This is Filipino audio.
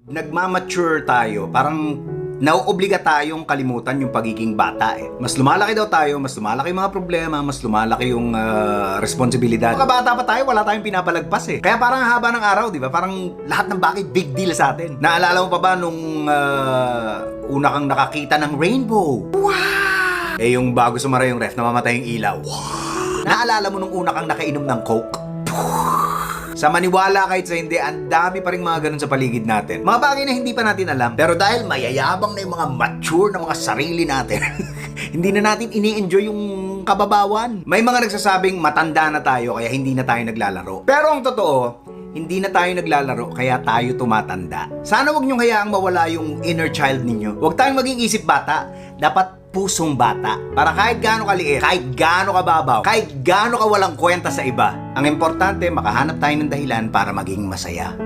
nagmamature tayo, parang nauobliga tayong kalimutan yung pagiging bata eh. Mas lumalaki daw tayo, mas lumalaki yung mga problema, mas lumalaki yung responsibilidad. Pagkabata pa tayo, wala tayong pinapalagpas eh. Kaya parang haba ng araw, di ba? Parang lahat ng bagay big deal sa atin. Naalala mo pa ba nung una kang nakakita ng rainbow? Wow! Eh yung bago sumara yung ref, namamatay yung ilaw. Wow! Naalala mo nung una kang nakainom ng Coke? Sa maniwala kahit sa hindi, ang dami pa rin mga ganun sa paligid natin. Mga bagay na hindi pa natin alam. Pero dahil mayayabang na yung mga mature na mga sarili natin, hindi na natin ini-enjoy yung kababawan. May mga nagsasabing matanda na tayo kaya hindi na tayo naglalaro. Pero ang totoo, hindi na tayo naglalaro kaya tayo tumatanda. Sana wag niyong hayaang mawala yung inner child ninyo. Huwag tayong maging isip bata. Dapat pusong bata. Para kahit gaano kaliit, kahit gaano kababaw, kahit gaano ka walang kwenta sa iba, ang importante, makahanap tayo ng dahilan para maging masaya.